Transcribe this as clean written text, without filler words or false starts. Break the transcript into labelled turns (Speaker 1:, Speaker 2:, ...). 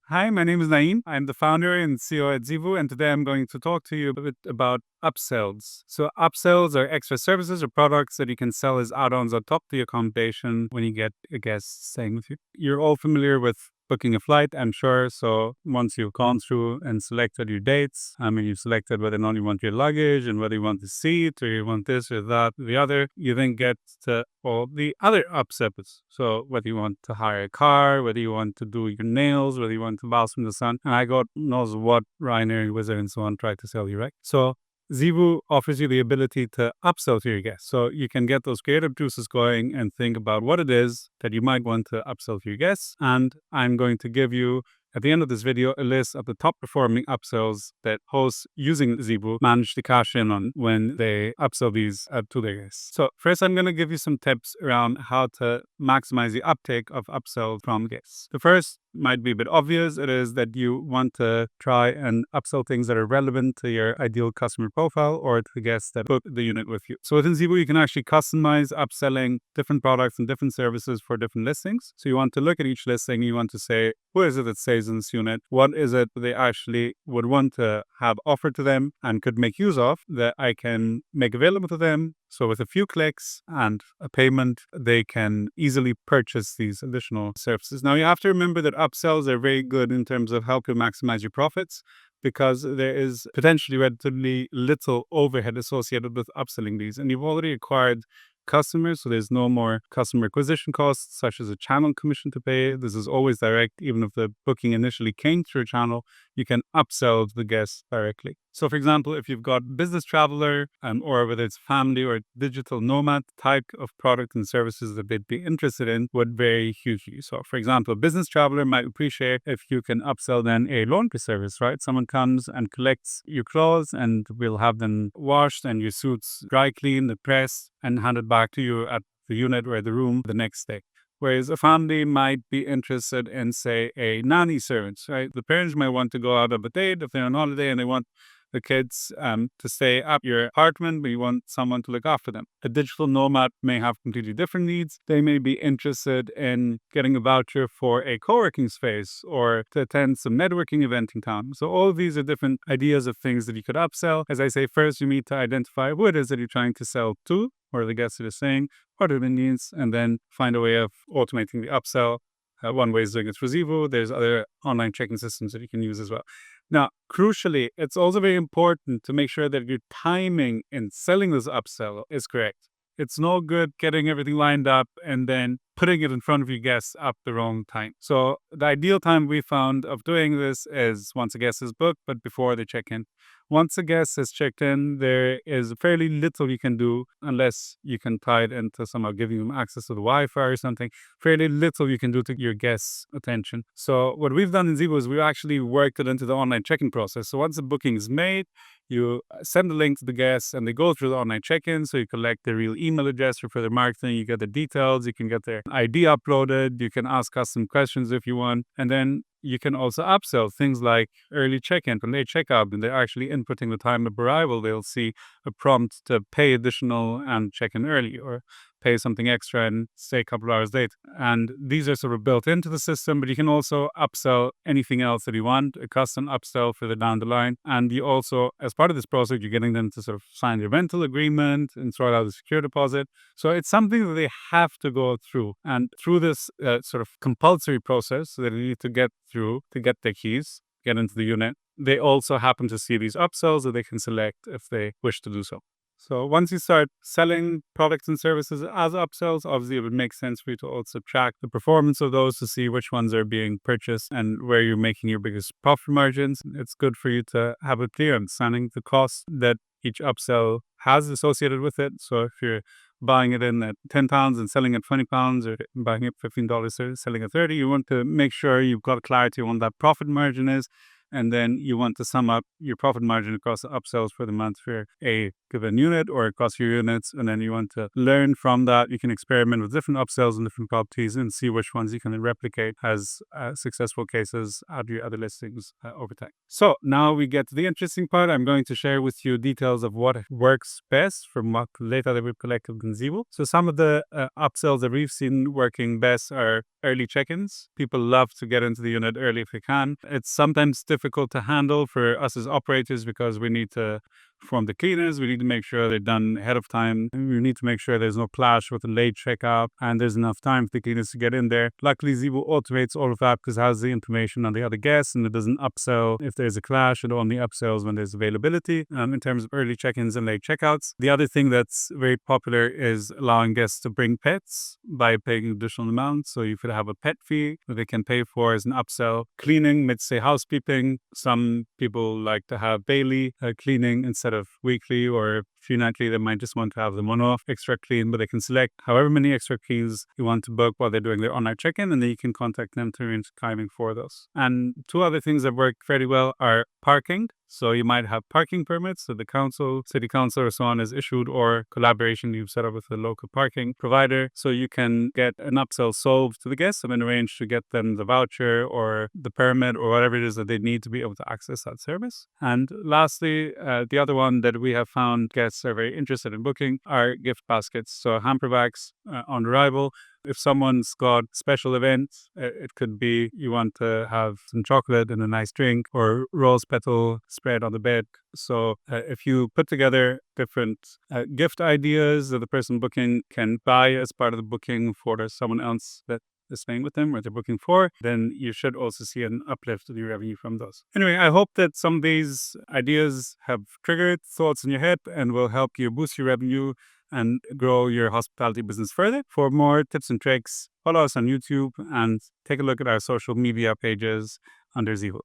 Speaker 1: Hi, my name is Naeem. I'm the founder and CEO at Zeevoo, and today I'm going to talk to you a bit about upsells. So, upsells are extra services or products that you can sell as add-ons on top of your accommodation when you get a guest staying with you. You're all familiar with booking a flight, I'm sure. So once you've gone through and selected your dates, you've selected whether or not you want your luggage and whether you want the seat or you want this or that, or the other, you then get to all the other upsells. So whether you want to hire a car, whether you want to do your nails, whether you want to bask in the sun, and I got knows what Ryanair, Wizard, and so on try to sell you, right? So Zeevoo offers you the ability to upsell to your guests. So you can get those creative juices going and think about what it is that you might want to upsell to your guests. And I'm going to give you, at the end of this video, a list of the top performing upsells that hosts using Zeevoo manage to cash in on when they upsell these to their guests. So first, I'm going to give you some tips around how to maximize the uptake of upsells from guests. The first might be a bit obvious. It is that you want to try and upsell things that are relevant to your ideal customer profile or to the guests that book the unit with you. So within Zeevoo, you can actually customize upselling different products and different services for different listings. So you want to look at each listing. You want to say, who is it that stays in this unit? What is it they actually would want to have offered to them and could make use of that I can make available to them? So with a few clicks and a payment, they can easily purchase these additional services. Now, you have to remember that upsells are very good in terms of helping maximize your profits because there is potentially relatively little overhead associated with upselling these. And you've already acquired customers, so there's no more customer acquisition costs, such as a channel commission to pay. This is always direct. Even if the booking initially came through a channel, you can upsell to the guests directly. So, for example, if you've got business traveler or whether it's family or digital nomad, type of product and services that they'd be interested in would vary hugely. So, for example, a business traveler might appreciate if you can upsell then a laundry service, right? Someone comes and collects your clothes and we'll have them washed and your suits dry cleaned and pressed and handed back to you at the unit or the room the next day. Whereas a family might be interested in, say, a nanny service, right? The parents might want to go out of a date if they're on holiday and they want the kids to stay at your apartment, but you want someone to look after them. A digital nomad may have completely different needs. They may be interested in getting a voucher for a co-working space or to attend some networking event in town. So all of these are different ideas of things that you could upsell. As I say, first you need to identify who it is that you're trying to sell to, or the guests that are saying, what are the needs, and then find a way of automating the upsell. One way is doing it through Zeevoo. There's other online checking systems that you can use as well. Now, crucially, it's also very important to make sure that your timing in selling this upsell is correct. It's no good getting everything lined up and then putting it in front of your guests at the wrong time. So the ideal time we found of doing this is once a guest is booked, but before they check in. Once a guest is checked in, there is fairly little you can do unless you can tie it into somehow giving them access to the Wi-Fi or something. Fairly little you can do to your guests' attention. So what we've done in Zeevoo is we've actually worked it into the online check-in process. So once the booking is made, you send the link to the guests and they go through the online check-in. So you collect their real email address for further marketing. You get the details. You can get their ID uploaded. You can ask custom questions if you want. And then you can also upsell things like early check-in and late checkout. And they're actually inputting the time of arrival. They'll see a prompt to pay additional and check in early or pay something extra and stay a couple of hours late. And these are sort of built into the system, but you can also upsell anything else that you want, a custom upsell further down the line. And you also, as part of this process, you're getting them to sort of sign your rental agreement and sort out the secure deposit. So it's something that they have to go through. And through this sort of compulsory process that they need to get through to get their keys, get into the unit, they also happen to see these upsells that they can select if they wish to do so. So once you start selling products and services as upsells, obviously it would make sense for you to also track the performance of those to see which ones are being purchased and where you're making your biggest profit margins. It's good for you to have a clear understanding the cost that each upsell has associated with it. So if you're buying it in at £10 and selling at £20 or buying it $15, selling at $30, you want to make sure you've got clarity on what that profit margin is. And then you want to sum up your profit margin across the upsells for the month for a given unit or across your units, and then you want to learn from that. You can experiment with different upsells and different properties and see which ones you can replicate as successful cases at your other listings over time. So now we get to the interesting part. I'm going to share with you details of what works best from what data that we've collected in Zeevil. So some of the upsells that we've seen working best are early check-ins. People love to get into the unit early if they can. It's sometimes difficult to handle for us as operators because we need to form the cleaners. We need to make sure they're done ahead of time. We need to make sure there's no clash with a late checkout and there's enough time for the cleaners to get in there. Luckily, Zeevil automates all of that because it has the information on the other guests and it doesn't upsell if there's a clash. It only upsells when there's availability in terms of early check-ins and late checkouts. The other thing that's very popular is allowing guests to bring pets by paying additional amounts. So you could have a pet fee that they can pay for as an upsell. Cleaning, let's say housekeeping. Some people like to have daily cleaning instead of weekly, or nightly. They might just want to have the one-off extra clean, but they can select however many extra keys you want to book while they're doing their online check-in, and then you can contact them to arrange timing for those. And two other things that work very well are parking. So you might have parking permits that the council, city council or so on is issued, or collaboration you've set up with a local parking provider. So you can get an upsell solved to the guests and then arrange to get them the voucher or the permit or whatever it is that they need to be able to access that service. And lastly, the other one that we have found guests are very interested in booking are gift baskets. So hamper bags on arrival. If someone's got special events, it could be you want to have some chocolate and a nice drink or rose petal spread on the bed. So if you put together different gift ideas that the person booking can buy as part of the booking for someone else that is staying with them or they're booking for, then you should also see an uplift in your revenue from those. Anyway, I hope that some of these ideas have triggered thoughts in your head and will help you boost your revenue and grow your hospitality business further. For more tips and tricks, follow us on YouTube and take a look at our social media pages under Zeevil.